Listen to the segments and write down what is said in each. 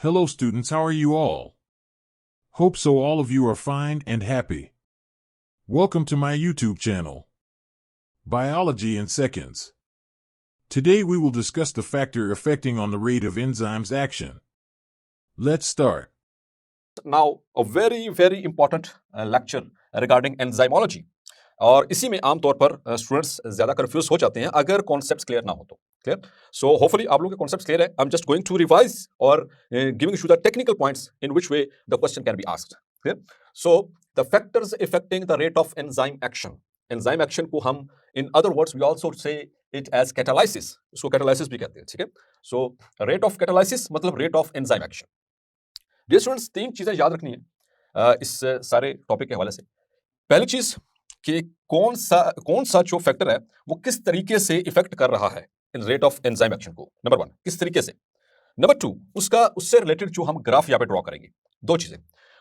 Hello students, how are you all? Hope so all of you are fine and happy. Welcome to my YouTube channel, Biology in Seconds. Today we will discuss the factor affecting on the rate of enzymes action. Let's start. Now a very important lecture regarding enzymology. और इसी में आमतौर पर students ज्यादा confuse हो जाते हैं अगर कॉन्सेप्ट्स क्लियर ना हो तो क्लियर सो होपफुली आप लोगों के कॉन्सेप्ट्स क्लियर है I am just going to revise और giving you the technical points in which way the question can be asked clear so the factors affecting the rate of enzyme action को हम in other words we also say it as catalysis उसको catalysis भी कहते हैं ठीक है so rate of catalysis मतलब rate of enzyme action dear students तीन चीजें याद रखनी है इस सारे टॉपिक के हवाले से पहली चीज कि कौन सा जो फैक्टर है वो किस तरीके से इफेक्ट कर रहा है इन रेट ऑफ एंजाइम एक्शन को नंबर 1 किस तरीके से नंबर 2 उससे रिलेटेड जो हम ग्राफ यहाँ पे ड्रॉ करेंगे दो चीजें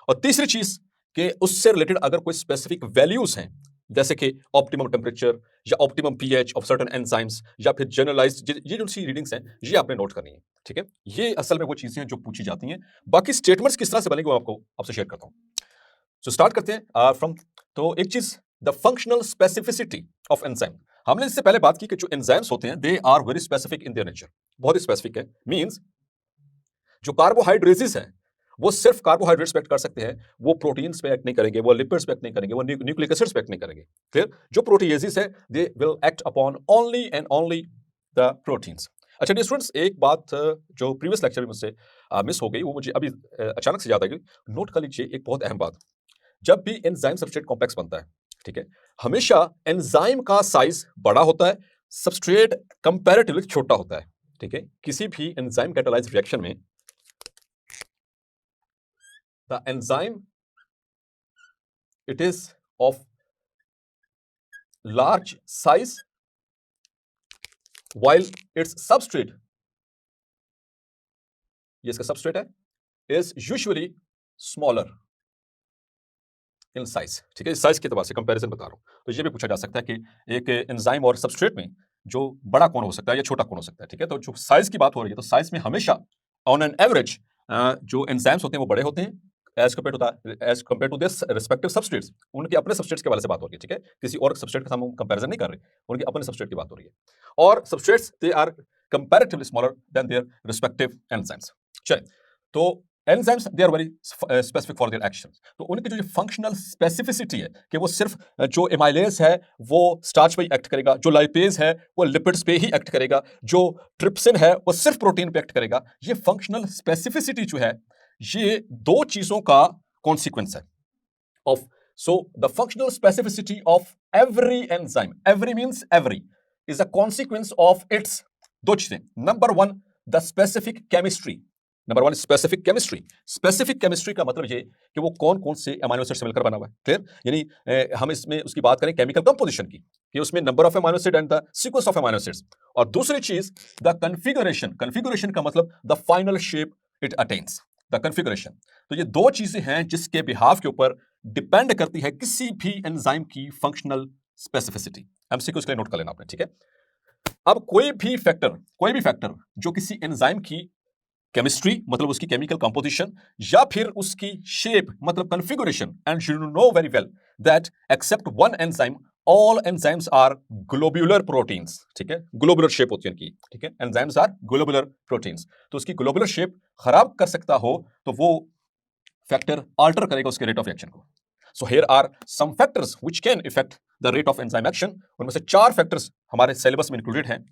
और तीसरी चीज कि उससे रिलेटेड अगर कोई स्पेसिफिक वैल्यूज हैं जैसे कि ऑप्टिमम टेम्परेचर या optimum pH of certain enzymes या फिर जनरलाइज्ड ये जो सी रीडिंग्स हैं ये आपने नोट करनी है ठीक है ये असल में वो चीजें हैं जो पूछी जाती हैं बाकी स्टेटमेंट्स किस तरह से बनेंगे वो आपसे शेयर करता हूं सो स्टार्ट करते हैं फ्रॉम तो एक चीज the functional specificity of enzyme हमने इससे पहले बात की कि जो एंजाइम्स होते हैं they are very specific in their nature बहुत ही स्पेसिफिक है मींस जो कार्बोहाइड्रेट्स हैं वो सिर्फ कार्बोहाइड्रेट्स पे एक्ट कर सकते हैं वो प्रोटीन्स पे एक्ट नहीं करेंगे वो लिपिड्स पे एक्ट नहीं करेंगे वो न्यूक्लिक एसिड्स पे एक्ट नहीं करेंगे क्लियर जो प्रोटीएजेस है they will act upon only and only the proteins अच्छा डियर स्टूडेंट्स एक बात जो प्रीवियस लेक्चर में मुझसे मिस हो गई वो मुझे अभी अचानक से याद आ गई नोट कर लीजिए एक बहुत अहम बात जब भी एंजाइम सबस्ट्रेट कॉम्प्लेक्स बनता है ठीक है हमेशा एंजाइम का साइज बड़ा होता है सबस्ट्रेट कंपैरेटिवली छोटा होता है ठीक है किसी भी एंजाइम कैटालाइज रिएक्शन में the enzyme it is of large size while it's substrate ये इसका सबस्ट्रेट है is usually smaller in size ठीक है साइज के एतबार से कंपैरिजन बता रहा हूं तो ये भी पूछा जा सकता है कि एक एंजाइम और सबस्ट्रेट में जो बड़ा कौन हो सकता है या छोटा कौन हो सकता है ठीक है तो जो साइज की बात हो रही है तो साइज में हमेशा ऑन एन एवरेज जो एंजाइम्स होते हैं वो बड़े होते हैं as compare to this respective substrates उनके अपने सबस्ट्रेट्स के बारे से बात हो रही है ठीक है किसी और सबस्ट्रेट के साथ हम कंपैरिजन नहीं कर रहे उनके अपने सबस्ट्रेट की बात हो रही है और substrates they are comparatively smaller than their respective enzymes चलिए तो enzymes they are very specific for their actions तो उनकी जो फंक्शनल स्पेसिफिसिटी है कि वो सिर्फ जो एमाइलेज है वो स्टार्च पे ही एक्ट करेगा जो लाइपेज है वो लिपिड्स पे ही एक्ट करेगा जो ट्रिप्सिन है वो सिर्फ प्रोटीन पे एक्ट करेगा ये फंक्शनल स्पेसिफिसिटी जो है ये दो चीजों का कॉन्सिक्वेंस है of so the functional specificity of every enzyme every means every is a consequence of its दो चीजें number 1 the specific chemistry number 1 specific chemistry का मतलब ये कि वो कौन कौन से अमीनो एसिड से मिलकर बना हुआ है क्लियर यानी हम इसमें उसकी बात करें केमिकल कंपोजिशन की कि उसमें number of amino acid and the sequence of amino acids और दूसरी चीज द कॉन्फ़िगरेशन का मतलब the final shape it attains the configuration तो ये दो चीजें हैं जिसके बिहाफ के ऊपर डिपेंड करती है किसी भी एंजाइम की फंक्शनल स्पेसिफिसिटी एमसीक्यू के लिए नोट कर लेना आपने ठीक है अब कोई भी फैक्टर जो किसी एंजाइम की केमिस्ट्री मतलब उसकी केमिकल कंपोजिशन या फिर उसकी शेप मतलब configuration and you know very well that except one enzyme all enzymes are globular proteins ठीक है ग्लोबुलर शेप होती है इनकी ठीक है एंजाइम्स आर ग्लोबुलर प्रोटीन्स तो उसकी ग्लोबुलर शेप खराब कर सकता हो तो वो फैक्टर अल्टर करेगा उसके रेट ऑफ रिएक्शन को so here are some factors which can effect the rate of enzyme action उनमें से 4 फैक्टर्स हमारे सिलेबस में इंक्लूडेड हैं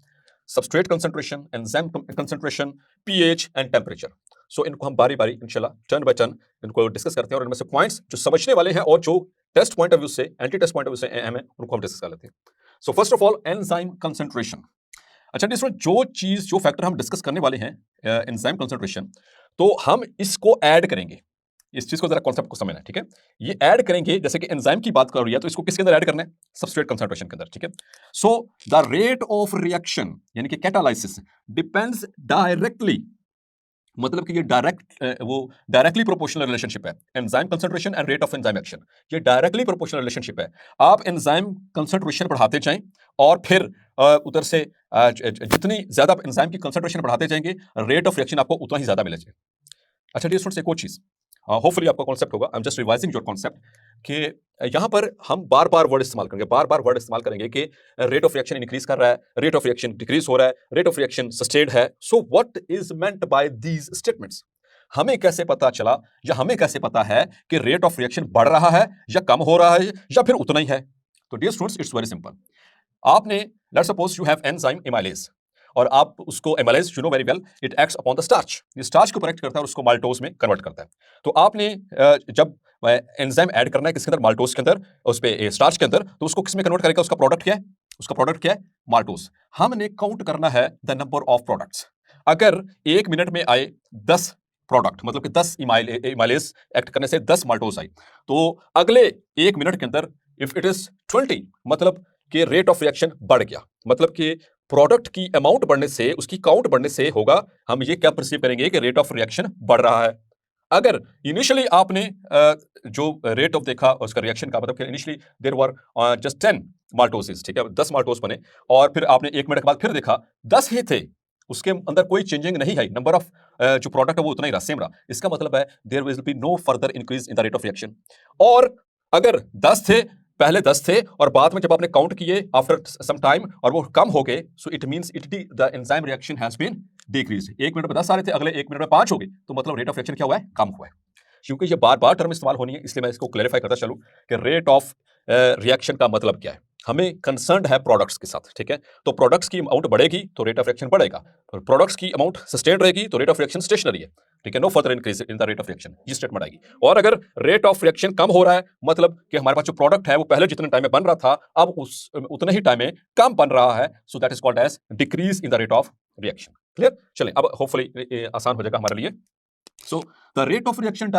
substrate concentration enzyme concentration pH and temperature so इनको हम बारी बारी इंशाल्लाह टर्न बाय टर्न इनको डिस्कस करते हैं और इनमें से पॉइंट्स जो समझने वाले हैं और जो टेस्ट पॉइंट ऑफ व्यू से entry test point of view से अहम है उनको हम डिस्कस कर लेते हैं so first of all enzyme concentration अच्छा जो फैक्टर हम डिस्कस करने वाले हैं एंजाइम कंसंट्रेशन तो हम इसको ऐड करेंगे इस चीज को जरा कॉन्सेप्ट को समझना ठीक है ये ऐड करेंगे जैसे कि एंजाइम की बात कर रही है तो इसको किसके अंदर ऐड करना है सबस्ट्रेट कंसंट्रेशन के अंदर ठीक है so the rate of reaction यानी कि कैटालाइसिस डिपेंड्स डायरेक्टली मतलब कि ये डायरेक्टली प्रोपोर्शनल रिलेशनशिप है enzyme concentration and rate of enzyme action ये डायरेक्टली प्रोपोर्शनल रिलेशनशिप है आप एंजाइम कंसंट्रेशन बढ़ाते जाएं और फिर उधर से जितनी ज्यादा एंजाइम की कंसंट्रेशन बढ़ाते जाएंगे रेट ऑफ रिएक्शन आपको उतना ही ज्यादा मिलेगा अच्छा डियर स्टूडेंट्स, एक और चीज होपफुली आपका कॉन्सेप्ट होगा, आई am just revising your concept कि यहाँ पर हम बार बार वर्ड इस्तेमाल करेंगे कि रेट ऑफ रिएक्शन इंक्रीज कर रहा है, रेट ऑफ रिएक्शन डिक्रीज हो रहा है, रेट ऑफ रिएक्शन सस्टेन्ड है. So what is meant by these statements? हमें कैसे पता चला या हमें कैसे पता है कि रेट ऑफ रिएक्शन बढ़ रहा है या कम हो रहा है या फिर उतना ही है? तो dear students, it's very simple. आपने let's suppose you have enzyme amylase और आप उसको amylase you know very well it acts upon the starch. ये स्टार्च को कनेक्ट करता है और उसको माल्टोज में कन्वर्ट करता है. तो आपने जब एंजाइम ऐड करना है किसके अंदर, माल्टोज के अंदर, उस पे स्टार्च के अंदर, तो उसको किस में कन्वर्ट करेगा? उसका प्रोडक्ट क्या है? उसका प्रोडक्ट क्या है? माल्टोज. हमने काउंट करना है द नंबर ऑफ प्रोडक्ट्स. अगर 1 मिनट में आए 10 प्रोडक्ट, मतलब कि 10 इमाइलेज एक्ट करने से 10 माल्टोज आई, तो अगले 1 मिनट के अंदर इफ इट इज 20, मतलब कि रेट ऑफ रिएक्शन बढ़ गया, मतलब कि प्रोडक्ट की अमाउंट बढ़ने से, उसकी काउंट बढ़ने से होगा, हम ये क्या परसीव करेंगे कि रेट ऑफ रिएक्शन बढ़ रहा है. अगर इनिशियली आपने जो रेट ऑफ देखा उसका रिएक्शन का, मतलब कि इनिशियली देयर वर जस्ट 10 माल्टोसिस, ठीक है, 10 माल्टोस बने, और फिर आपने 1 मिनट के बाद फिर देखा 10 ही थे, उसके अंदर कोई चेंजिंग नहीं है, नंबर ऑफ जो प्रोडक्ट है वो उतना ही रहा, सेम रहा, इसका मतलब है there will be no further increase in the rate of reaction. और अगर 10 थे, पहले 10 थे और बाद में जब आपने काउंट किए आफ्टर सम टाइम और वो कम हो गए, so it means the enzyme reaction has been decrease. 1 minute में 10 आ रहे थे, अगले 1 मिनट में 5 हो गए, तो मतलब रेट ऑफ रिएक्शन क्या हुआ है? कम हुआ है. क्योंकि ये बार बार टर्म इस्तेमाल होनी है, इसलिए मैं इसको क्लैरिफाई करता चलूं कि रेट ऑफ रिएक्शन का मतलब क्या है. हमें कंसर्न है प्रोडक्ट्स के साथ, ठीक है. तो प्रोडक्ट्स की अमाउंट बढ़ेगी तो रेट ऑफ रिएक्शन बढ़ेगा, और प्रोडक्ट्स की अमाउंट सस्टेन रहेगी तो रेट ऑफ रिएक्शन स्टेशनरी है, ठीक है. No further increase in the rate of reaction, ये स्टेटमेंट आएगी. और अगर रेट ऑफ रिएक्शन कम हो रहा है, मतलब कि हमारे पास जो प्रोडक्ट है वो पहले जितने टाइम में बन रहा था अब उस उतने ही टाइम में कम बन रहा है, so that is called as decrease in the rate of reaction. Clear? चलें, अब होपफुली आसान हो जाएगा हमारे लिए. So the rate of reaction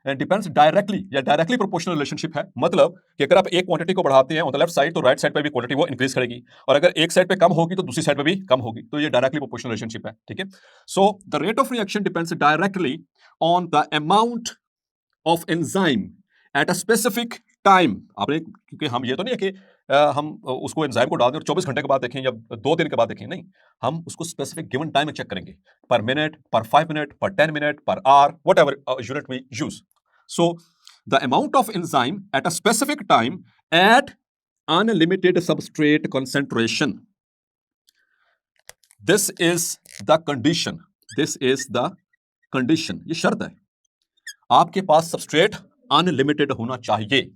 depends directly या डायरेक्टली प्रोपोर्शनल रिलेशनशिप है, मतलब कि अगर आप एक क्वांटिटी को बढ़ाते हैं ऑन द लेफ्ट साइड तो राइट साइड पे भी क्वांटिटी वो इंक्रीज करेगी, और अगर एक साइड पे कम होगी तो दूसरी साइड पे भी कम होगी, तो ये डायरेक्टली प्रोपोर्शनल रिलेशनशिप है, ठीक है. So the rate of reaction depends directly on the amount of enzyme at a specific time. आपने, क्योंकि हम ये तो नहीं है कि हम उसको एंजाइम को डाल दें और 24 घंटे के बाद देखें या 2 दिन के बाद देखें, नहीं, हम उसको स्पेसिफिक गिवन टाइम में चेक करेंगे, पर मिनट, पर 5 मिनट, पर 10 minute, per hour, whatever unit we use. So the amount of enzyme at a specific time at unlimited substrate concentration, this is the condition, this is the condition, ये शर्त है. आपके पास substrate unlimited होना चाहिए.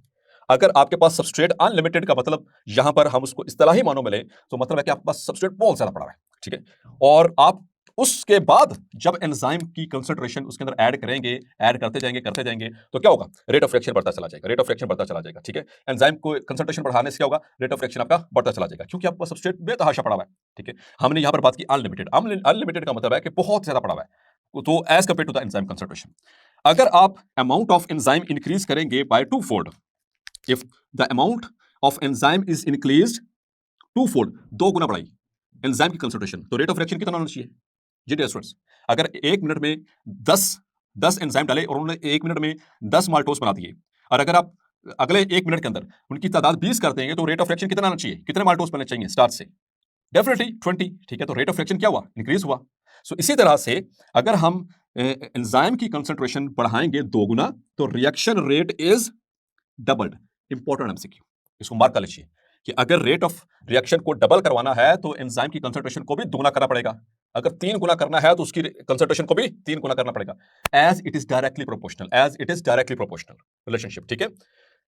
अगर आपके पास substrate unlimited का मतलब यहां पर हम उसको इस्तिलाही मानों में लें तो मतलब है कि आपके पास सबस्ट्रेट बहुत ज्यादा पड़ा है, ठीक है. और आप उसके बाद जब एंजाइम की कंसंट्रेशन उसके अंदर ऐड करेंगे, ऐड करते जाएंगे तो क्या होगा? रेट ऑफ रिएक्शन बढ़ता चला जाएगा, रेट ऑफ रिएक्शन बढ़ता चला जाएगा, ठीक है. एंजाइम को कंसंट्रेशन बढ़ाने से क्या होगा? रेट ऑफ रिएक्शन आपका बढ़ता चला जाएगा, क्योंकि आपके पास सबस्ट्रेट बेतहाशा पड़ा हुआ है, ठीक है. हमने यहां पर बात की अनलिमिटेड. अनलिमिटेड का मतलब है कि बहुत ज्यादा पड़ा हुआ है, तो as compare to the enzyme concentration. अगर आप अमाउंट ऑफ एंजाइम इंक्रीज करेंगे by 2-fold, if the amount of enzyme is increased 2-fold, 2 गुना बढ़ाई एंजाइम की कंसंट्रेशन, तो रेट ऑफ रिएक्शन कितना होना चाहिए? जी डियर स्टूडेंट्स, अगर 1 मिनट में 10 एंजाइम डाले और उन्होंने 1 मिनट में 10 माल्टोस बना दिए, और अगर आप अगले 1 मिनट के अंदर उनकी तादाद 20 कर देंगे तो रेट ऑफ रिएक्शन कितना आना चाहिए? कितने माल्टोस बनने चाहिए स्टार्ट से? डेफिनेटली 20, ठीक है. तो रेट ऑफ रिएक्शन क्या हुआ? इंक्रीज हुआ. सो इसी तरह से अगर हम एंजाइम की कंसंट्रेशन बढ़ाएंगे 2 गुना तो reaction rate is doubled. Important MCQ, इसको मार्क कर लीजिए कि अगर रेट ऑफ रिएक्शन को डबल करवाना है तो एंजाइम की कंसंट्रेशन को भी दुगना करना पड़ेगा. अगर 3 गुना करना है तो उसकी कंसंट्रेशन को भी 3 गुना करना पड़ेगा, as it is directly proportional relationship, ठीक है.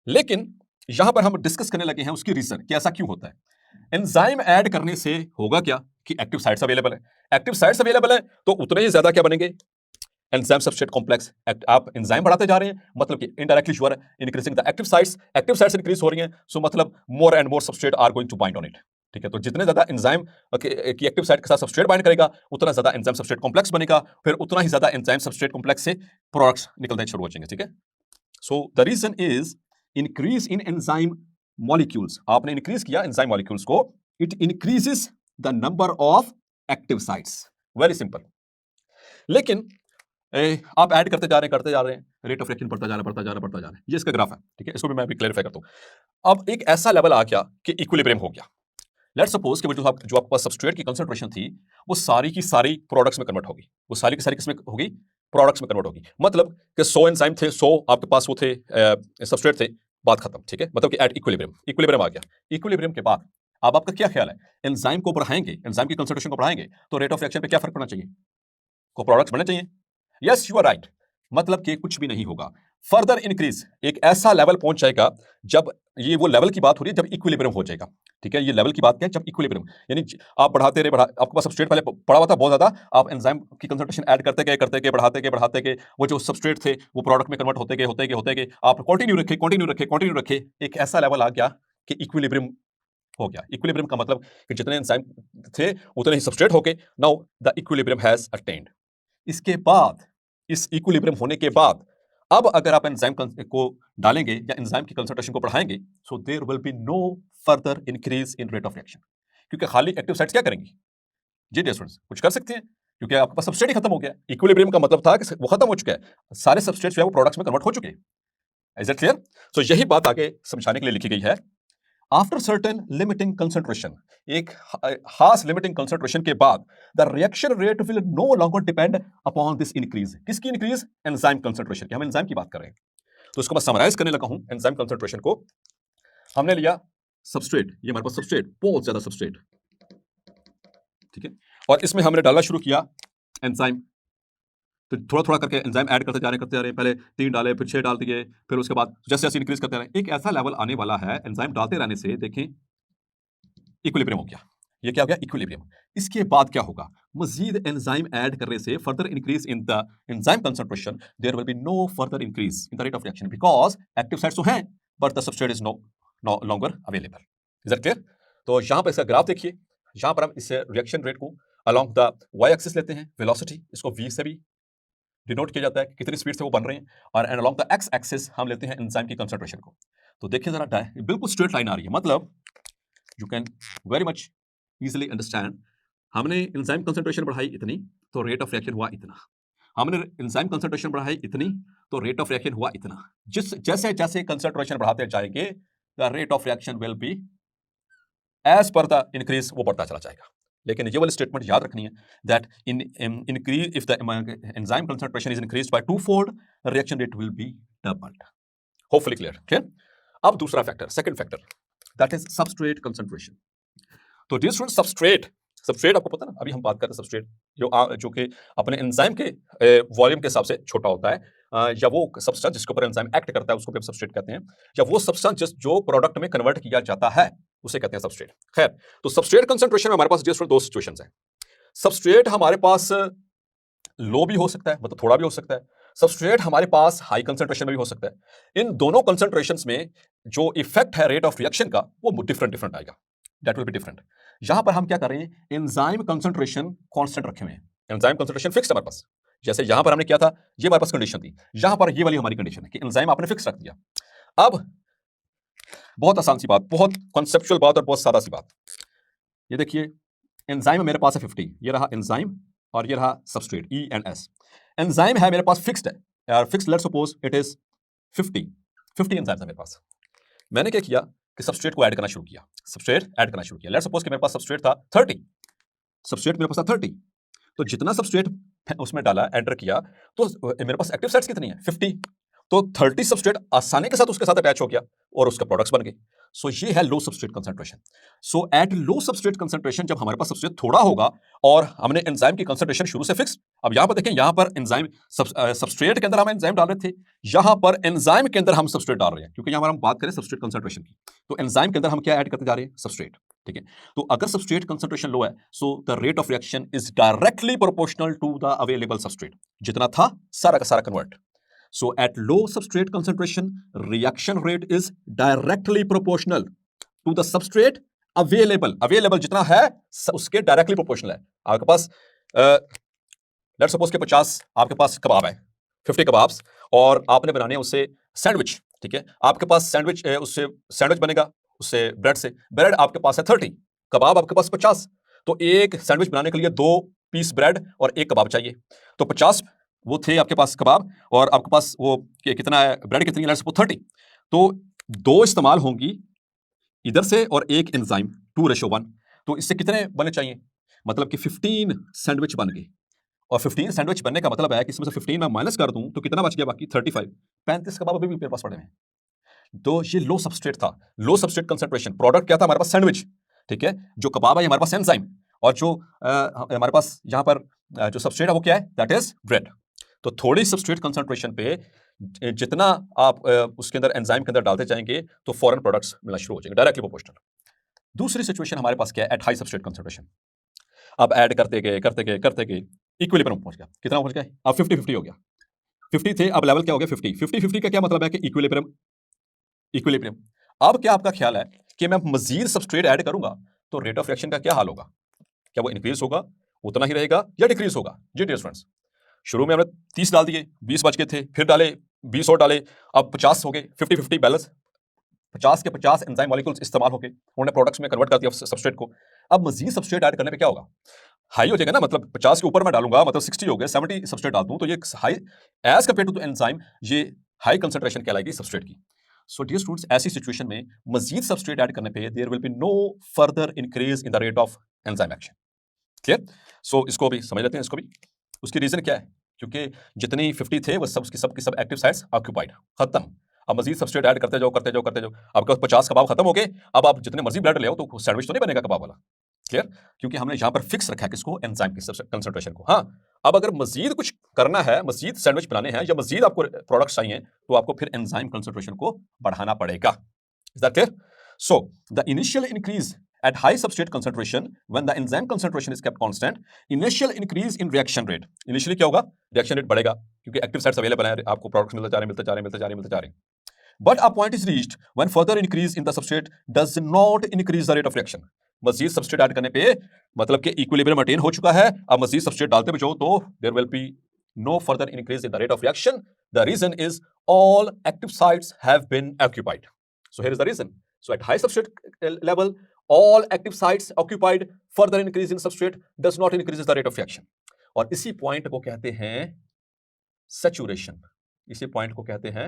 लेकिन यहां पर हम डिस्कस करने लगे हैं उसकी रीजन कि ऐसा क्यों होता है. एंजाइम ऐड करने से होगा क्या कि एक्टिव साइट्स अवेलेबल है. एक्टिव साइट्स अवेलेबल है तो उतने ही ज्यादा क्या बनेंगे? Enzyme substrate complex. आप एंजाइम बढ़ाते जा रहे हैं, मतलब कि indirectly you are increasing the active sites increase हो रही हैं, सो मतलब more and more substrate are going to bind on it, ठीक है. तो जितने ज्यादा एंजाइम की एक्टिव साइट के साथ सबस्ट्रेट बाइंड करेगा उतना ज्यादा एंजाइम सबस्ट्रेट कॉम्प्लेक्स बनेगा, फिर उतना ही ज्यादा एंजाइम सबस्ट्रेट कॉम्प्लेक्स से प्रोडक्ट्स निकलने शुरू हो जाएंगे, ठीक है. So the reason is increase in enzyme molecules. आपने इंक्रीज किया एंजाइम मॉलिक्यूल्स को, it increases the number of active sites. Very simple. लेकिन आप ऐड करते जा रहे हैं, रेट ऑफ रिएक्शन बढ़ता जा रहा है. ये इसका ग्राफ है, ठीक है. इसको भी मैं अभी क्लैरिफाई करता हूं. अब एक ऐसा लेवल आ गया कि इक्विलिब्रियम हो गया. लेट्स सपोज कि जो आपके पास सबस्ट्रेट की कंसंट्रेशन थी वो सारी की सारी प्रोडक्ट्स में कन्वर्ट होगी, वो सारी की सारी किसमें होगी? प्रोडक्ट्स में कन्वर्ट होगी। मतलब कि 100 एंजाइम थे, 100 आपके पास वो थे सबस्ट्रेट थे, बात खत्म, ठीक है। मतलब कि एट इक्विलिब्रियम आ गया। इक्विलिब्रियम के बाद अब आपका क्या ख्याल है, एंजाइम को बढ़ाएंगे, एंजाइम की कंसंट्रेशन को बढ़ाएंगे तो रेट ऑफ रिएक्शन पे क्या फर्क पड़ना चाहिए, को प्रोडक्ट्स बनने चाहिए। यस यू आर राइट, मतलब कि कुछ भी नहीं होगा। फर्दर इंक्रीज एक ऐसा लेवल पहुंच जाएगा जब, ये वो लेवल की बात हो रही है जब इक्विलिब्रियम हो जाएगा, ठीक है। ये लेवल की बात क्या है, जब इक्विलिब्रियम, यानी आप बढ़ाते रहे, आपके पास सबस्ट्रेट पहले पड़ा हुआ था बहुत ज्यादा, आप एंजाइम की कंसंट्रेशन ऐड करते गए, बढ़ाते गए, वो जो सबस्ट्रेट थे वो प्रोडक्ट में कन्वर्ट होते गए, आप कंटिन्यू रखे, एक ऐसा लेवल आ गया कि इक्विलिब्रियम हो गया। इक्विलिब्रियम का मतलब कि जितने एंजाइम थे उतने ही सबस्ट्रेट हो गए। Now the equilibrium has attend. इसके बाद, इस इक्विलिब्रियम होने के बाद, अब अगर आप एंजाइम को डालेंगे या एंजाइम की कंसंट्रेशन को बढ़ाएंगे, so there will be no further increase in rate of reaction, क्योंकि खाली एक्टिव साइट्स क्या करेंगी जी डियर स्टूडेंट्स, कुछ कर सकते हैं, क्योंकि आपके पास सबस्ट्रेट ही खत्म हो गया। इक्विलिब्रियम का मतलब था कि वो खत्म हो चुका है, सारे सबस्ट्रेट्स जो है वो प्रोडक्ट्स में कन्वर्ट हो चुके हैं। Is it clear? सो यही बात आगे समझाने के लिए लिखी गई है। आफ्टर सर्टेन लिमिटिंग कंसंट्रेशन, एक खास लिमिटिंग कंसंट्रेशन के बाद, the reaction rate will no longer depend upon this increase. किसकी इंक्रीज? एंजाइम कंसंट्रेशन की। हम एंजाइम की बात कर रहे हैं, तो इसको मैं समराइज करने लगा हूं। एंजाइम कंसंट्रेशन को हमने लिया सबस्ट्रेट, ये हमारे पास सबस्ट्रेट, बहुत ज्यादा सबस्ट्रेट, ठीक है, और इसमें हमने डालना शुरू किया एंजाइम। तो थोड़ा थोड़ा करके एंजाइम ऐड करते जा रहे हैं, पहले 3 डाले, फिर 6 डाल दिए, फिर उसके बाद जैसे जैसे इंक्रीज करते रहे, एक ऐसा लेवल आने वाला है एंजाइम डालते रहने से, देखें इक्विलिब्रियम हो गया। ये क्या हो गया? इक्विलिब्रियम। इसके बाद क्या होगा? मजीद एंजाइम ऐड करने से, further increase in the enzyme concentration, there will be no further increase in the rate of reaction, because active sites तो हैं but the substrate is no longer available. Is that clear? तो यहां पर इसका graph देखिए, यहां पर हम इस रिएक्शन रेट को अलोंग द वाई एक्सिस लेते हैं, वेलोसिटी, इसको v से भी डिनोट किया जाता है कि कितनी स्पीड से वो बन रहे हैं, और and along the x axis हम लेते हैं एंजाइम की कंसंट्रेशन को। तो देखिए जरा, बिल्कुल स्ट्रेट लाइन आ रही है, मतलब you can very much easily understand. हमने एंजाइम कंसंट्रेशन बढ़ाई इतनी तो रेट ऑफ रिएक्शन हुआ इतना, हमने एंजाइम कंसंट्रेशन बढ़ाई इतनी तो रेट ऑफ रिएक्शन हुआ इतना। जैसे जैसे कंसंट्रेशन बढ़ाते जाएंगे, the rate of reaction will be as per the increase, वो बढ़ता चला जाएगा। लेकिन ये वाली स्टेटमेंट याद रखनी है, that increase if the enzyme concentration is increased by 2-fold, reaction rate will be doubled. Hopefully clear? अब दूसरा factor, second factor, that is substrate concentration. तो डियर स्टूडेंट, सबस्ट्रेट आपको पता ना, अभी हम बात करते हैं सबस्ट्रेट जो कि अपने एंजाइम के वॉल्यूम के हिसाब से छोटा होता है, या वो सब्सटेंस जिसके ऊपर एंजाइम एक्ट करता है उसको भी हम सबस्ट्रेट कहते हैं, या वो सब्सटेंस जो प्रोडक्ट में कन्वर्ट किया जाता है उसे कहते हैं सबस्ट्रेट। खैर, तो सबस्ट्रेट कंसंट्रेशन में हमारे पास डियर स्टूडेंट दो सिचुएशंस हैं। सबस्ट्रेट हमारे पास लो भी हो सकता है, मतलब थोड़ा भी हो सकता है। सबस्ट्रेट हमारे पास हाई कंसंट्रेशन में भी हो सकता है। इन दोनों कंसंट्रेशंस में जो इफेक्ट है रेट ऑफ रिएक्शन का, वो डिफरेंट आएगा, दैट विल बी डिफरेंट। यहां पर हम क्या कर रहे हैं, एंजाइम कंसंट्रेशन कांस्टेंट रखे हुए हैं, एंजाइम कंसंट्रेशन फिक्स है हमारे पास। जैसे यहां पर हमने किया था, ये हमारे पास कंडीशन थी, यहां पर ये वाली हमारी कंडीशन है कि एंजाइम आपने फिक्स रख दिया। अब बहुत आसान सी बात, बहुत कॉन्सेप्चुअल बात और बहुत सादा सी बात, ये देखिए एंजाइम मेरे पास है 50, ये रहा एंजाइम और ये रहा substrate E and S. Enzyme है मेरे पास फिक्स्ड है यार, fixed, let's suppose it is 50 enzymes है मेरे पास। मैंने क्या किया कि सबस्ट्रेट को ऐड करना शुरू किया, लेट्स सपोज कि मेरे पास सबस्ट्रेट था 30, सबस्ट्रेट मेरे पास था 30, तो जितना सबस्ट्रेट उसमें डाला, एंटर किया, तो मेरे पास एक्टिव साइट्स कितनी है? 50, तो 30 सबस्ट्रेट आसानी के साथ उसके साथ अटैच हो गया और उसका प्रोडक्ट्स बन गए। सो ये है low substrate concentration. So at low substrate concentration, जब हमारे पास सबस्ट्रेट थोड़ा होगा और हमने एंजाइम की कंसंट्रेशन शुरू से फिक्स, अब यहां पर देखें, यहां पर एंजाइम सबस्ट्रेट के अंदर हम एंजाइम डाल रहे थे, यहां पर एंजाइम के अंदर हम सबस्ट्रेट डाल रहे हैं, क्योंकि यहां पर हम बात करें सबस्ट्रेट कंसंट्रेशन की, तो एंजाइम के अंदर हम क्या ऐड करते जा रहे हैं? सबस्ट्रेट, ठीक है। तो अगर सबस्ट्रेट कंसंट्रेशन लो है, so the rate of reaction is directly proportional to the available substrate, जितना था सारा का सारा convert. So at low substrate concentration, reaction rate is directly proportional to the substrate available. Available जितना है उसके directly proportional है। आपके पास let's suppose के 50 आपके पास कबाब है, 50 कबाब्स, और आपने बनाने हैं उससे सैंडविच, ठीक है। आपके पास सैंडविच, उससे सैंडविच बनेगा उससे ब्रेड से, ब्रेड आपके पास है 30, कबाब आपके पास 50, तो एक सैंडविच बनाने के लिए 2 पीस ब्रेड और 1 कबाब चाहिए। तो 50 वो थे आपके पास कबाब, और आपके पास वो कितना है, ब्रेड कितनी है, 30, तो 2 इस्तेमाल होंगी इधर से और 1 एंजाइम, 2:1, तो इससे कितने बने चाहिए? मतलब कि 15 सैंडविच बन गए। और 15 सैंडविच बनने का मतलब है कि इसमें से 15 मैं माइनस कर दूं तो कितना बच गया बाकी 35। 35 कबाब अभी भी मेरे पास पड़े हैं। तो ये लो सबस्ट्रेट था, लो सबस्ट्रेट कंसंट्रेशन। प्रोडक्ट क्या था हमारे पास? सैंडविच, ठीक है। जो कबाब है हमारे पास एंजाइम, और जो हमारे पास यहाँ पर जो सबस्ट्रेट है वो क्या है? That is bread. तो थोड़ी सबस्ट्रेट कंसंट्रेशन पे जितना आप उसके अंदर एंजाइम के अंदर डालते जाएंगे तो फॉरेन प्रोडक्ट्स मिलना शुरू हो जाएंगे, डायरेक्टली प्रोपोर्शनल। दूसरी सिचुएशन हमारे पास क्या है? At high substrate concentration. अब ऐड करते गए इक्विलिब्रियम पहुंच गया। कितना पहुंच गया? अब 50-50 हो गया। 50 थे, अब लेवल क्या हो गया? 50। 50-50 का क्या मतलब है कि इक्विलिब्रियम। अब क्या आपका ख्याल है कि मैं मजीद सबस्ट्रेट ऐड करूंगा तो रेट ऑफ रिएक्शन का क्या हाल होगा? क्या वो इंक्रीज होगा, उतना ही रहेगा, या डिक्रीज होगा? जी डियर स्टूडेंट्स, शुरू में हमने 30 डाल दिए, 20 बच गए थे, फिर डाले 20 और डाले, अब 50 हो गए। 50-50 बैलेंस, 50 के 50 एंजाइम मॉलिक्यूल्स इस्तेमाल हो गए, उन्होंने प्रोडक्ट्स में कन्वर्ट कर दिया सबस्ट्रेट को। अब मजीद सबस्ट्रेट ऐड करने पे क्या होगा? हाई हो जाएगा ना, मतलब 50 के ऊपर मैं डालूंगा मतलब 60 हो गए, 70 सबस्ट्रेट डालता हूं तो ये high as compare to enzyme, ये हाई कंसंट्रेशन कहलाएगी सबस्ट्रेट की। सो डियर स्टूडेंट्स, ऐसी सिचुएशन में मजीद सबस्ट्रेट ऐड करने पे there will be no further increase in the rate of enzyme action. Clear? So इसको भी समझ लेते हैं, इसको भी। उसकी रीजन क्या है? क्योंकि जितनी 50 थे वो सब की सब एक्टिव साइट्स ऑक्यूपाइड, खत्म। अब मजीद सबस्ट्रेट ऐड करते जाओ। आपका 50 कबाब खत्म हो गए, अब आप जितने मर्जी ब्रेड ले आओ तो सैंडविच तो नहीं बनेगा कबाब वाला। क्लियर? क्योंकि हमने यहां पर फिक्स रखा है किसको? एंजाइम की कंसंट्रेशन को। हाँ, अब अगर मजीद कुछ करना है, मजीद सैंडविच बनाने हैं या मजीद आपको प्रोडक्ट्स चाहिए तो आपको फिर एंजाइम कंसंट्रेशन को बढ़ाना पड़ेगा। Is that clear? So the initial increase at high substrate concentration when the enzyme concentration is kept constant, initial increase in reaction rate, initially क्या होगा? reaction rate बढ़ेगा क्योंकि active sites available हैं, आपको products मिलते जा रहे हैं। But a point is reached when further increase in the substrate does not increase the rate of reaction. मजीद सबस्ट्रेट ऐड करने पे मतलब कि इक्विलिब्रियम अटेन हो चुका है, अब मजीद सबस्ट्रेट डालते बचो तो there will be no further increase in the rate of reaction. The reason is all active sites have been occupied. So here is the reason. So at high substrate level, all active sites occupied, further increase in substrate does not increase the rate of reaction. और इसी point को कहते हैं saturation. इसी point को कहते हैं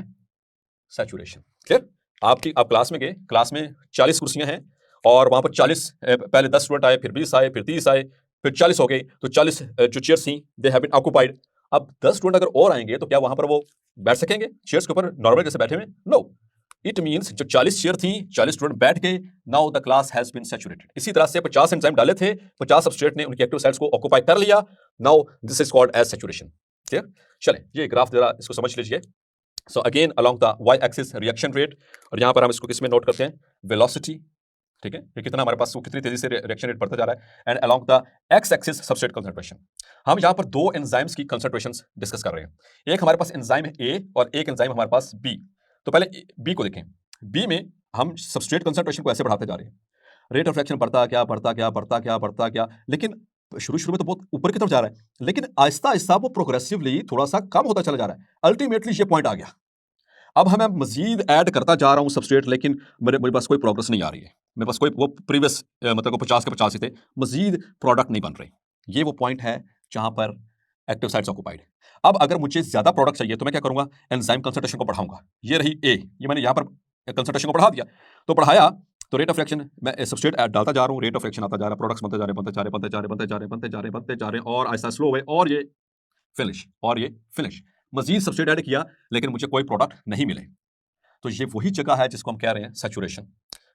saturation. Clear? आप क्लास में गए, क्लास में 40 कुर्सियां हैं और वहां पर 40 पहले 10 स्टूडेंट आए, फिर 20 आए, फिर 30 आए, फिर 40 हो गए, तो 40 जो चेयर्स थी दे हैव बीन ऑक्युपाइड। अब 10 स्टूडेंट अगर और आएंगे तो क्या वहां पर वो बैठ सकेंगे चेयर्स के ऊपर नॉर्मल जैसे बैठे हुए? नो। इट मीन्स जो 40 चेयर थी, 40 स्टूडेंट बैठ गए, now the class has been saturated. इसी तरह से 50 एंजाइम डाले थे, 50 सबस्ट्रेट ने उनकी एक्टिव साइट्स को ऑक्युपाई कर लिया, now this is called as saturation. Clear? चलें, ये ग्राफ जरा इसको समझ लीजिए। So again along the Y axis reaction rate, और यहां पर हम इसको किसमें नोट करते हैं? वेलोसिटी, ठीक है, ये कितना हमारे पास कितनी तेजी से रिएक्शन रेट बढ़ता जा रहा है। And along the x axis substrate concentration. हम यहां पर दो एंजाइम्स की कंसंट्रेशंस डिस्कस कर रहे हैं। एक हमारे पास एंजाइम ए और एक एंजाइम हमारे पास बी। तो पहले बी को देखें। बी में हम सबस्ट्रेट कंसंट्रेशन को ऐसे बढ़ाते जा रहे हैं, रेट ऑफ रिएक्शन बढ़ता गया, लेकिन शुरू में तो बहुत ऊपर की तरफ जा रहा है, लेकिन आहिस्ता आहिस्ता वो प्रोग्रेसिवली थोड़ा सा कम होता चला जा रहा है। अल्टीमेटली ये पॉइंट आ गया, अब मैं मजीद ऐड करता जा रहा हूं सबस्ट्रेट, लेकिन मेरे पास कोई प्रोग्रेस नहीं आ रही है। मेरे पास कोई वो प्रीवियस मतलब वो 50 के 50 ही थे, मजीद प्रोडक्ट नहीं बन रहे। ये वो पॉइंट है जहां पर एक्टिव साइट्स ऑक्युपाइड। अब अगर मुझे ज्यादा प्रोडक्ट चाहिए तो मैं क्या करूंगा? एंजाइम कंसंट्रेशन को बढ़ाऊंगा। ये रही ए, ये मैंने यहां पर कंसंट्रेशन को बढ़ा दिया, तो बढ़ाया तो रेट ऑफ रिएक्शन, मैं सबस्ट्रेट डालता जा रहा हूं, रेट ऑफ रिएक्शन आता जा रहा है, प्रोडक्ट्स बनते जा रहे हैं और ऐसा स्लो हुए और ये फिनिश। मजीद सबस्ट्रेट ऐड किया लेकिन मुझे कोई प्रोडक्ट नहीं मिले, तो ये वही जगह है जिसको हम कह रहे हैं सैचुरेशन।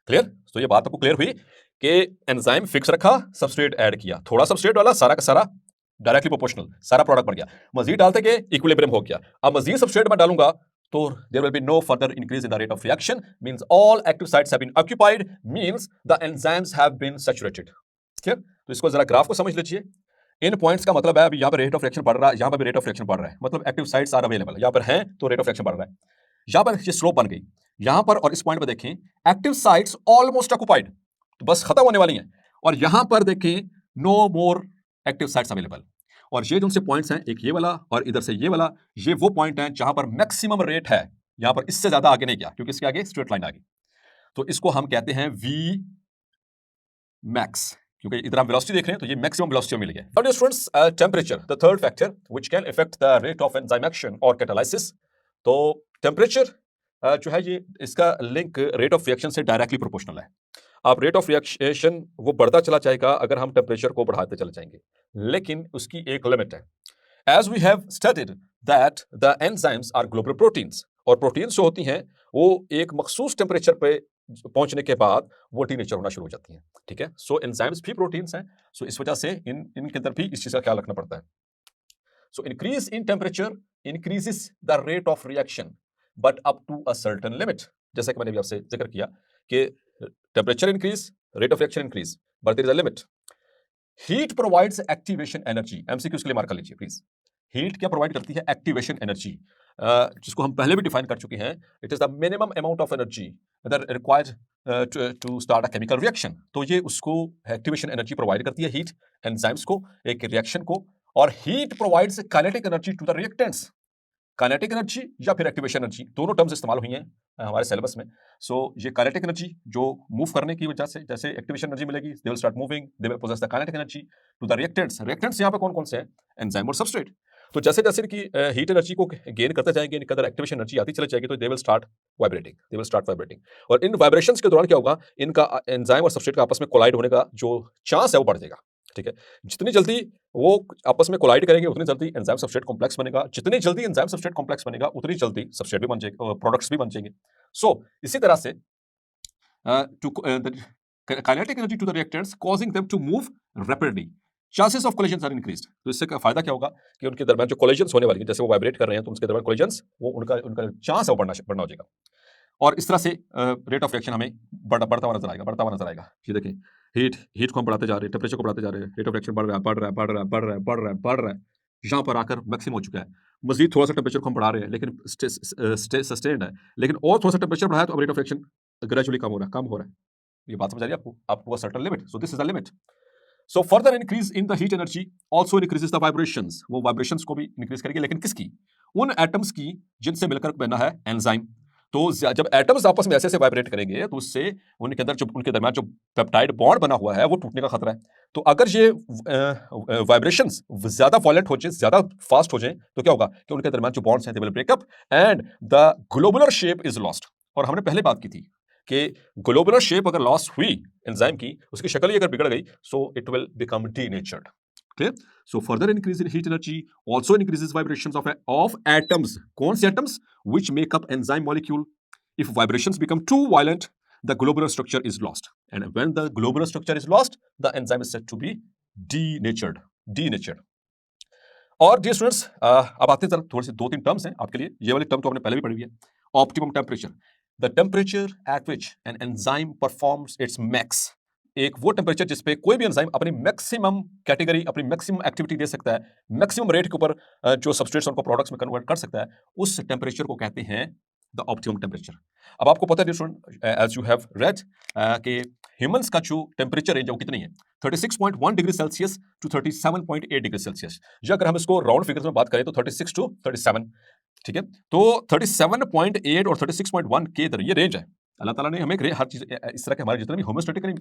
क्लियर? तो ये बात आपको क्लियर हुई कि एंजाइम फिक्स रखा, सबस्ट्रेट ऐड किया, थोड़ा सबस्ट्रेट वाला सारा का सारा डायरेक्टली प्रोपोर्शनल, सारा प्रोडक्ट बन गया। मजीद डालते गए, इक्विलिब्रियम हो गया। अब मजीद सबस्ट्रेट मैं डालूंगा तो there will be no further increase in the rate of reaction, means all active sites have been occupied, means the enzymes have been saturated. Clear? तो इसको जरा ग्राफ को समझ लीजिए। इन पॉइंट्स का मतलब है अभी यहाँ पर रेट ऑफ रिएक्शन बढ़ रहा है, यहाँ पर भी रेट ऑफ रिएक्शन बढ़ रहा है, मतलब एक्टिव साइट्स आर अवेलेबल, यहाँ पर हैं तो रेट ऑफ रिएक्शन बढ़ रहा है। यहाँ पर ये स्लोप बन गई, यहाँ पर और इस पॉइंट पर देखें एक्टिव साइट्स ऑलमोस्ट ऑक्युपाइड, तो बस खत्म होने वाली हैं, और यहाँ पर देखें no more active sites available. और ये जो से पॉइंट्स हैं, एक ये वाला और इधर से ये वाला, ये वो पॉइंट हैं जहां पर मैक्सिमम रेट है। यहाँ पर इससे ज्यादा आगे नहीं गया क्योंकि इसके आगे स्ट्रेट लाइन आ गई, तो इसको हम कहते हैं वी मैक्स, क्योंकि इधर हम वेलोसिटी देख रहे हैं तो ये मैक्सिमम वेलोसिटी मिल गया। Now dear students, temperature the third factor which can affect the rate of enzyme action और कैटालिसिस। तो टेंपरेचर जो है ये इसका लिंक रेट ऑफ रिएक्शन से डायरेक्टली प्रोपोर्शनल है। आप रेट ऑफ रिएक्शन वो बढ़ता चला जाएगा अगर हम टेम्परेचर को बढ़ाते चले जाएंगे, लेकिन उसकी एक लिमिट है। As we have studied that the enzymes are globular proteins, और प्रोटीन्स जो होती हैं वो एक मखसूस टेम्परेचर पे पहुंचने के बाद वो डीनेचर होना शुरू हो जाती हैं। ठीक है, सो एंजाइम्स भी प्रोटीन्स हैं, सो इस वजह से इनके अंदर भी इस चीज का ख्याल रखना पड़ता है। So increase in temperature increases the rate of reaction but up to a certain limit. जैसा कि मैंने भी आपसे जिक्र किया कि temperature increase, rate of reaction increase, but there is a limit. Heat provides activation energy, MCQs के लिए मार्क कर लीजिए प्लीज। हीट क्या प्रोवाइड करती है? एक्टिवेशन एनर्जी, जिसको हम पहले भी डिफाइन कर चुके हैं। It is the minimum amount of energy that required to start a chemical reaction. तो ये उसको एक्टिवेशन एनर्जी प्रोवाइड करती है, हीट एंजाइम्स को, एक रिएक्शन को। और heat provides kinetic energy to the reactants. Kinetic energy या फिर एक्टिवेशन एनर्जी, दोनों टर्म्स इस्तेमाल हुई हैं हमारे सिलेबस में। सो ये काइनेटिक एनर्जी जो मूव करने की वजह से, जैसे एक्टिवेशन एनर्जी मिलेगी, they will start moving, they will possess the kinetic energy to the reactants. Reactants यहाँ पे कौन कौन से हैं? एंजाइम और सबस्ट्रेट। तो जैसे जैसे इनकी हीट एनर्जी को गेन करते जाएंगे, इनके अंदर एक्टिवेशन एनर्जी आती चली जाएगी, तो दे will start vibrating, they will start vibrating. और इन वाइब्रेशंस के दौरान क्या होगा? इनका एंजाइम और सबस्ट्रेट का आपस में कोलाइड होने का जो चांस है वो बढ़ जाएगा। ठीक है, जितनी जल्दी वो आपस में कोलाइड करेंगे उतनी जल्दी एंजाइम सबस्ट्रेट कॉम्प्लेक्स बनेगा, जितनी जल्दी एंजाइम सबस्ट्रेट कॉम्प्लेक्स बनेगा उतनी जल्दी सबस्ट्रेट भी बन जाएगा, प्रोडक्ट्स भी बन जाएंगे। सो इसी तरह से to kinetic energy to the reactants causing them to move rapidly, chances of collisions are increased. तो इससे का फायदा क्या होगा कि उनके दरमियान जो कोलिजन्स होने वाली है, जैसे वो वाइब्रेट कर रहे हैं तो उनके दरमियान कोलिजन्स, वो उनका चांस है वो बढ़ना हो जाएगा। और इस तरह से रेट ऑफ रिएक्शन हमें बढ़ता हुआ नजर आएगा। ये देखिए, हीट को हम बढ़ाते जा रहे हैं, टेम्परेचर को बढ़ाते जा रहे हैं, रेट ऑफ रिएक्शन बढ़ रहा है, यहाँ पर आकर मैक्सिमम हो चुका है। मजीद थोड़ा सा टेम्परेचर को हम बढ़ा रहे हैं, लेकिन सस्टेन्ड है, लेकिन और थोड़ा सा टेम्परेचर बढ़ाया तो अब रेट ऑफ रिएक्शन ग्रेजुअली कम हो रहा है। ये बात समझ आ रही है आपको? Up to a certain limit, so this is the limit. So further increase in the heat energy also increases the vibrations, वो वाइब्रेशंस को भी इंक्रीज करेगी, लेकिन किसकी? उन एटम्स की जिनसे मिलकर बना है एंजाइम। तो जब एटम्स आपस में ऐसे वाइब्रेट करेंगे तो उससे उनके अंदर जो उनके दरमियान जो पेप्टाइड बॉन्ड बना हुआ है वो टूटने का खतरा है। तो अगर ये वाइब्रेशंस ज्यादा वॉलेंट हो जाए, ज्यादा फास्ट हो जाए, तो क्या होगा कि उनके दरमियान जो बॉन्ड्स हैं they will break up and the globular shape is lost. और हमने पहले बात की थी कि ग्लोबुलर शेप अगर लॉस हुई एंजाइम की, उसकी शक्ल ही अगर बिगड़ गई, so it will become denatured. Clear? So further increase in heat energy also increases vibrations of atoms. कौन से atoms? Which make up enzyme molecule. If vibrations become too violent, the globular structure is lost, and when the globular structure is lost, the enzyme is said to be denatured। और dear students, अब आते हैं थोड़ी सी 2-3 terms हैं आपके लिए। ये वाली टर्म तो आपने पहले भी पढ़ी हुई है। Optimum temperature, the temperature at which an enzyme performs it's max. एक वो टेम्परेचर जिस पे कोई भी एंजाइम अपनी मैक्सिमम कैटेगरी, अपनी मैक्सिमम एक्टिविटी दे सकता है, मैक्सिमम रेट के ऊपर जो सबस्ट्रेट्स उनको प्रोडक्ट्स में कन्वर्ट कर सकता है, उस टेम्परेचर को कहते हैं द ऑप्टिमम टेम्परेचर। अब आपको पता है student, as you have read, कि ह्यूमंस का जो टेम्परेचर रेंज है वो कितनी है? 36.1 degree Celsius to 37.8 degree Celsius. या अगर हम इसको राउंड फिगर्स में बात करें तो 36 टू 37। ठीक है, तो 37.8 और 36.1 के इधर ये रेंज है। अल्लाह ताला ने हमें हर चीज इस तरह के हमारे जितने भी होमोस्टैटिकली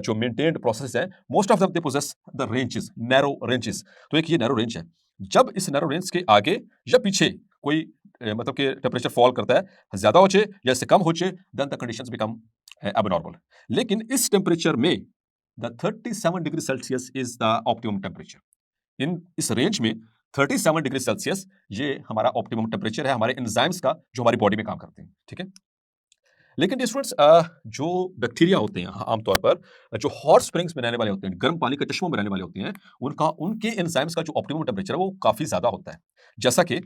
जो मेंटेन्ड प्रोसेस है, most of they possess the ranges, narrow ranges. तो एक ये नैरो रेंज है। जब इस नैरो रेंज के आगे या पीछे कोई मतलब कि टेम्परेचर फॉल करता है, ज्यादा हो जाए या इससे कम हो जाए, then the conditions become abnormal. लेकिन इस टेम्परेचर में the 37 degree Celsius is the optimum temperature. इस रेंज में 37 डिग्री सेल्सियस ये हमारा ऑप्टिमम टेम्परेचर है हमारे एंजाइम्स का, जो हमारी बॉडी में काम करते हैं। ठीक है, लेकिन स्टूडेंट्स, जो बैक्टीरिया होते हैं आमतौर पर जो हॉट स्प्रिंग्स में रहने वाले होते हैं, गर्म पानी के चश्मों में रहने वाले होते हैं, उनके एंजाइम्स का जो ऑप्टिमम टेम्परेचर है वो काफी ज्यादा होता है, जैसा कि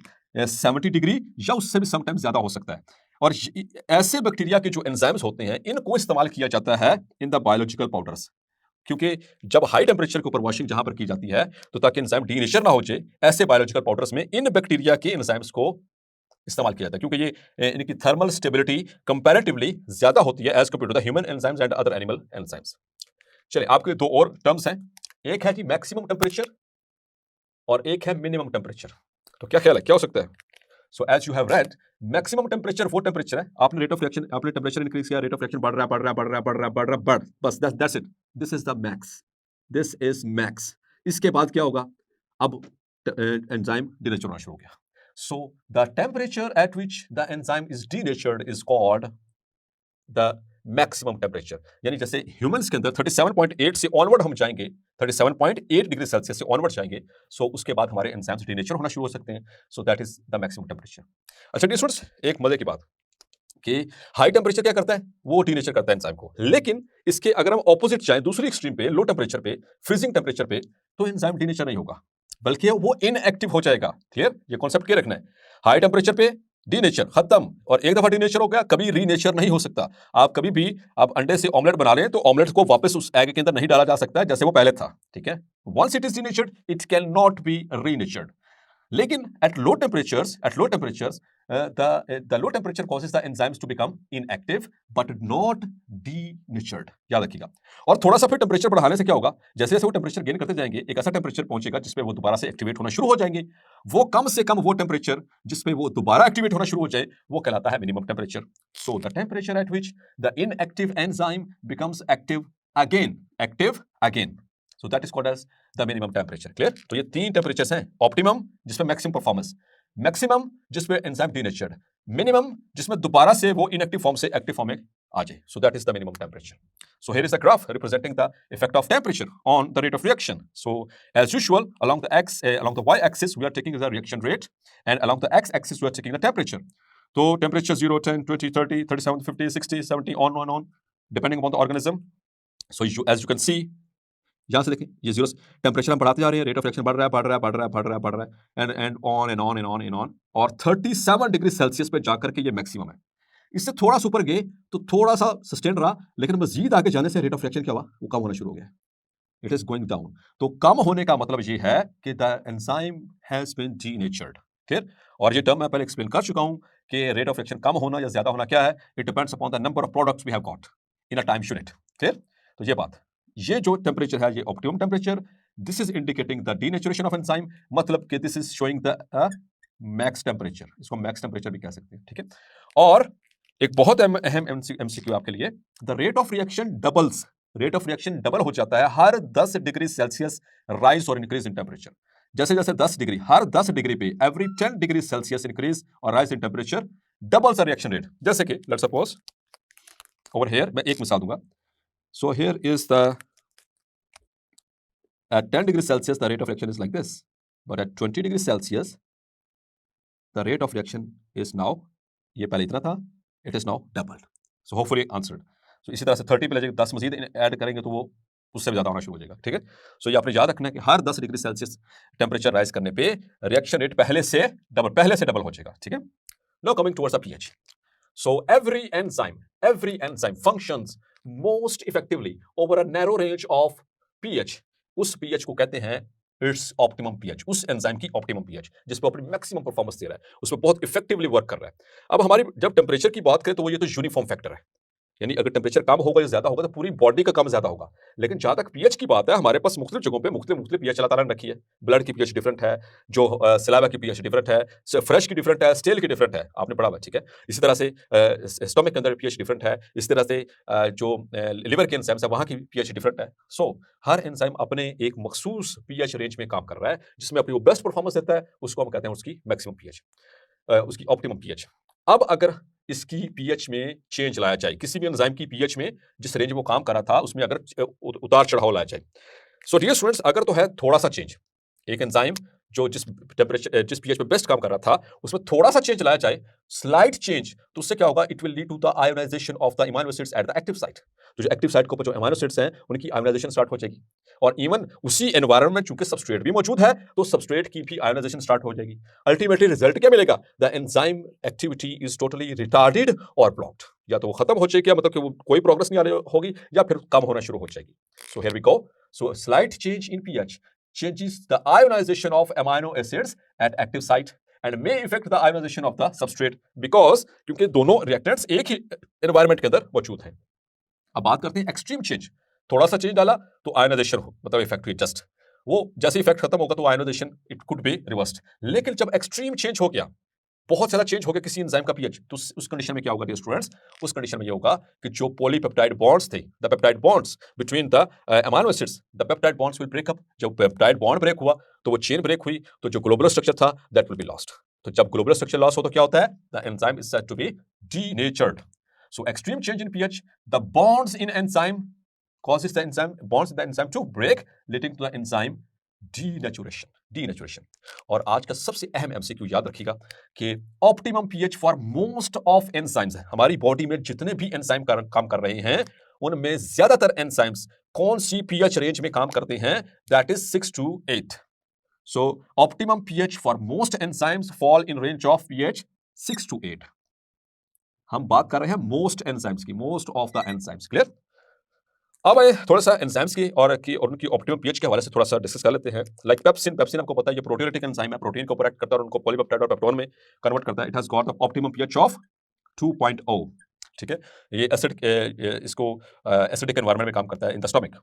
70 डिग्री या उससे भी समटाइम्स ज्यादा हो सकता है। और ऐसे बैक्टीरिया के जो एंजाइम्स होते हैं, इनको इस्तेमाल किया जाता है इन द बायोलॉजिकल पाउडर्स, क्योंकि जब हाई टेम्परेचर के ऊपर वॉशिंग जहां पर की जाती है, तो ताकि एंजाइम डीनेचर ना हो जाए, ऐसे बायोलॉजिकल पाउडर्स में इन बैक्टीरिया के एंजाइम्स को इस्तेमाल किया जाता है, क्योंकि ये इनकी थर्मल स्टेबिलिटी कंपैरेटिवली ज्यादा होती है as compare to the human enzymes and other animal enzymes. चलिए, आपके दो और टर्म्स हैं, एक है जी मैक्सिमम टेम्परेचर और एक है मिनिमम टेम्परेचर। तो क्या ख्याल है, क्या हो सकता है? So as you have read, maximum temperature वो टेम्परेचर है, आपने रेट ऑफ रिएक्शन, आपने टेम्परेचर इंक्रीज किया, रेट ऑफ रिएक्शन बढ़, बस that's it, this is the max, this is max. इसके बाद क्या होगा? अब एंजाइम डिनेचर होना शुरू हो गया। So the temperature at which the enzyme is denatured is called the maximum temperature. यानी जैसे ह्यूमंस के अंदर 37.8 से ऑनवर्ड हम जाएंगे, 37.8 डिग्री सेल्सियस से ऑनवर्ड जाएंगे, सो उसके बाद हमारे एंजाइम्स डीनेचर होना शुरू हो सकते हैं। सो that is the maximum temperature. अच्छा डियर स्टूडेंट्स, एक मजे की बात कि हाई टेम्परेचर क्या करता है, वो डीनेचर करता है एंजाइम को, लेकिन इसके अगर हम ऑपोजिट जाएं दूसरी एक्सट्रीम पे, लो टेम्परेचर पे, फ्रीजिंग टेम्परेचर पे, तो एंजाइम डीनेचर नहीं होगा, बल्कि वो इनएक्टिव हो जाएगा। क्लियर? ये कॉन्सेप्ट क्लियर रखना है। हाई टेम्परेचर पे डीनेचर खत्म, और एक दफा डीनेचर हो गया कभी रीनेचर नहीं हो सकता। आप कभी भी आप अंडे से ऑमलेट बना लें तो ऑमलेट को वापस उस एग के अंदर नहीं डाला जा सकता है जैसे वो पहले था। ठीक है? Once it is denatured it can not be renatured. लेकिन at low temperatures, the low temperature causes the enzymes to become inactive but not denatured। याद रखिएगा। और थोड़ा सा फिर टेम्परेचर बढ़ाने से क्या होगा, जैसे जैसे वो टेम्परेचर गेन करते जाएंगे एक ऐसा टेम्परेचर पहुंचेगा जिसपे वो दोबारा से एक्टिवेट होना शुरू हो जाएंगे। वो कम से कम वो टेम्परेचर जिसपे वो दोबारा एक्टिवेट होना शुरू हो जाए वो कहलाता है minimum temperature. So the temperature at which the inactive enzyme becomes active again, so that is called as the minimum temperature. Clear? तो ये तीन टेम्परेचर्स हैं। ऑप्टिमम जिसमें मैक्सिमम परफॉर्मेंस, मैक्सिमम जिसमें एंजाइम डीनेचर्ड, मिनिमम जिसमें दोबारा से वो इनएक्टिव फॉर्म से एक्टिव फॉर्म में आ जाए। So that is the minimum temperature. So here is a graph representing the effect of temperature on the rate of reaction. So as usual, along the y-axis we are taking the reaction rate, and along the x-axis we are taking the temperature. So temperature 0, 10, 20, 30, 37, 50, 60, 70, on, depending upon the organism. So as you can see, यहाँ से देखें ये zero temperature हम बढ़ाते जा रहे हैं, rate of reaction बढ़ रहा है एंड ऑन, और 37 डिग्री सेल्सियस पे जाकर के ये मैक्सिमम है। इससे थोड़ा सा ऊपर गए तो थोड़ा सा सस्टेन रहा, लेकिन मजीद आगे जाने से रेट ऑफ रिएक्शन क्या हुआ, वो कम होना शुरू हो गया। It is going down. तो कम होने का मतलब ये है कि the enzyme has been denatured. Clear? और ये टर्म मैं पहले एक्सप्लेन कर चुका हूं कि रेट ऑफ रिएक्शन कम होना या ज्यादा होना क्या है, it depends upon the number of products we have got in a time unit. Clear? तो ये बात, ये जो टेम्परेचर है ये optimum temperature, this is indicating the denaturation of enzyme, मतलब कि this is showing the max temperature, इसको मैक्स टेम्परेचर भी कह सकते हैं। ठीक है? और एक बहुत अहम एमसीक्यू आपके लिए, the rate of reaction doubles, rate of reaction double हो जाता है हर 10 डिग्री सेल्सियस राइज और इंक्रीज इन टेम्परेचर। जैसे जैसे 10 डिग्री, हर 10 डिग्री पे एवरी 10 डिग्री सेल्सियस इंक्रीज और rise in temperature doubles the reaction rate. जैसे कि लेट्स सपोज ओवर हियर, मैं एक मिसाल दूंगा। So here is at 10 degrees Celsius, the rate of reaction is like this. But at 20 degrees Celsius, the rate of reaction is now, ये पहले इतना था, it is now doubled. So hopefully answered. So इसी तरह से 30 पे ले जाएंगे, 10 मजीद ऐड करेंगे तो वो उससे भी ज्यादा होना शुरू हो जाएगा। ठीक है? सो ये आपने याद रखना है कि हर 10 डिग्री सेल्सियस टेम्परेचर राइज करने पे रिएक्शन रेट पहले से डबल हो जाएगा। ठीक है? Now coming towards the pH. So every enzyme functions most effectively over a narrow range of pH. उस pH को कहते हैं इट्स ऑप्टिमम pH, उस एंजाइम की ऑप्टिमम pH जिस पर अपनी मैक्सिमम परफॉर्मेंस दे रहा है, उसमें बहुत इफेक्टिवली वर्क कर रहा है। अब हमारी जब टेम्परेचर की बात करें तो वो ये तो यूनिफॉर्म फैक्टर है, यानी अगर टेम्परेचर कम होगा या ज्यादा होगा तो पूरी बॉडी का कम ज्यादा होगा। लेकिन जहां तक पीएच की बात है, हमारे पास मुख्तलिफ जगहों पे मुख्तलिफ पीएच अल्लाह ताला ने रखी है। ब्लड की पीएच डिफरेंट है, जो सलाइवा की पीएच डिफरेंट है, फ्रेश की डिफरेंट है, स्टेल की डिफरेंट है, आपने पढ़ा हुआ। ठीक है? इसी तरह से स्टमक के अंदर पीएच डिफरेंट है, इसी तरह से जो लिवर के एंजाइम्स है वहां की पीएच डिफरेंट है। सो हर एंजाइम अपने एक मखसूस पीएच रेंज में काम कर रहा है, जिसमें अपनी वो बेस्ट परफॉर्मेंस देता है, उसको हम कहते हैं उसकी मैक्सिमम पीएच, उसकी ऑप्टिमम पीएच। अब अगर इसकी पीएच में चेंज लाया जाए, किसी भी एंजाइम की पीएच में जिस रेंज में वो काम कर रहा था उसमें अगर उतार चढ़ाव लाया जाए, सो डियर स्टूडेंट्स, अगर तो है थोड़ा सा चेंज, एक एंजाइम जो जिस पीएच में बेस्ट काम कर रहा था उसमें थोड़ा सा चेंज लाया जाए, स्लाइट चेंज, तो उससे क्या होगा, it will lead to the ionization of the amino acids at the active site. तो जो एक्टिव साइट के ऊपर जो अमीनो एसिड्स हैं उनकी आयोनाइजेशन स्टार्ट हो जाएगी, और इवन उसी एनवायरनमेंट में चूंकि सबस्ट्रेट भी मौजूद है तो सबस्ट्रेट की भी आयोनाइजेशन स्टार्ट हो जाएगी। अल्टीमेटली रिजल्ट क्या मिलेगा, the enzyme activity is totally retarded और ब्लॉक्ड, या तो वो खत्म हो जाएगी, मतलब कि वो कोई प्रोग्रेस नहीं आ रही होगी, या फिर कम होना शुरू हो जाएगी। So here we go, so slight change in pH changes the ionization of amino acids at active site and may affect the ionization of the substrate because क्योंकि दोनों reactants एक ही environment के अंदर मौजूद हैं। अब बात करते हैं एक्सट्रीम चेंज, थोड़ा सा चेंज डाला तो आयोनाइजेशन हो, मतलब इफेक्ट हुई जस्ट, वो जैसे इफेक्ट खत्म होगा तो ionization it could be reversed. लेकिन जब एक्सट्रीम चेंज हो गया, बहुत ज्यादा चेंज हो गया किसी एंजाइम का पीएच, तो उस कंडीशन में क्या होगा डियर स्टूडेंट्स, उस कंडीशन में ये होगा कि जो पॉलीपेप्टाइड बॉन्ड्स थे, the peptide bonds between the amino acids, the peptide bonds will break up. जब पेप्टाइड बॉन्ड ब्रेक हुआ तो वो चेन ब्रेक हुई, तो जो ग्लोबुलर स्ट्रक्चर था दैट विल बी लॉस्ट। तो जब ग्लोबुलर स्ट्रक्चर लॉस हो तो क्या होता है? The enzyme is said to be denatured. So extreme change in pH, the bonds in enzyme causes the enzyme bonds in the enzyme to break, leading to the enzyme denaturation. और आज का सबसे अहम एमसीक्यू याद रखिएगा कि optimum pH for most of enzymes, हमारी body में जितने भी एंजाइम काम कर रहे हैं उनमें ज्यादातर एंजाइम्स कौन सी पीएच रेंज में काम करते हैं? That is 6 to 8. So optimum pH for most enzymes fall in range of pH 6 to 8. हम बात कर रहे हैं मोस्ट एंजाइम्स की, most of the enzymes. Clear? अब आइए थोड़ा सा एंजाइम्स की और उनकी ऑप्टिमम पीएच के हवाले से थोड़ा सा डिस्कस कर लेते हैं। लाइक पेप्सिन आपको पता है ये प्रोटीनेटिक एंजाइम है, प्रोटीन को ऑपरेट करता है और उनको पॉलीपेप्टाइड और पेप्टोन में कन्वर्ट करता है। It has got the optimum pH of 2.0। ठीक है, ये एसिड इसको एसिडिक एनवायरनमेंट में काम करता है in the stomach.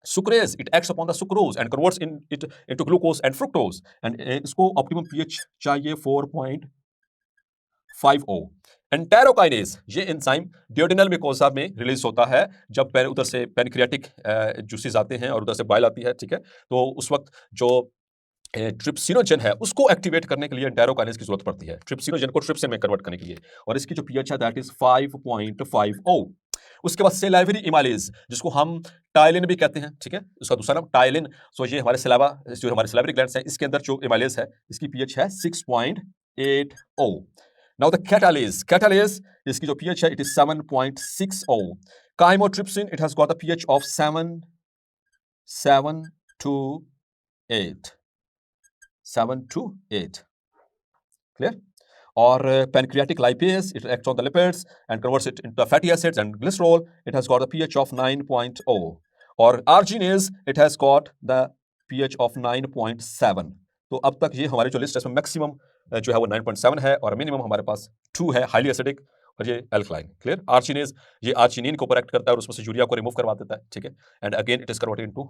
Sucrase, it acts upon the sucrose and converts it into glucose and fructose, and इसको ऑप्टिमम पीएच चाहिए 4.50। एंटेरोकाइनेज, ये एंजाइम ड्यूडेनल म्यूकोसा में रिलीज होता है जब उधर से पैनक्रियाटिक जूसेस आते हैं और उधर से बाइल आती है। ठीक है, तो उस वक्त जो ट्रिप्सिनोजन है उसको एक्टिवेट करने के लिए एंटेरोकाइनेज की जरूरत पड़ती है, ट्रिप्सिनोजन को ट्रिप्सिन में कन्वर्ट करने के लिए, और इसकी जो पीएच है दैट इज 5.50। उसके बाद सेलाइवरी इमाइलेज, जिसको हम टाइलिन भी कहते हैं। ठीक है, उसका दूसरा नाम टाइलिन। सो ये हमारे सलावा, जो हमारे सलाइवरी ग्लैंड्स हैं, इसके अंदर जो इमाइलेज है इसकी पीएच है 6.80। नाउ द कैटालेज, इसकी जो पीएच है it is 7.60। Chymotrypsin, it has got the pH of 7 to 8। Clear? और pancreatic lipase, it acts on the lipids and converts it into fatty acids and glycerol. It has got a pH of 9.0. और arginase, it has got the pH of 9.7. तो अब तक ये हमारी जो list है इसमें मैक्सिमम जो है वो 9.7 है और मिनिमम हमारे पास 2 है, हाईली एसिडिक और ये एल्कलाइन। क्लियर? आर्जिनेज, ये आर्जिनिन को ऑपरेट करता है और उसमें से यूरिया को रिमूव करवा देता है। ठीक है, and again it is converted into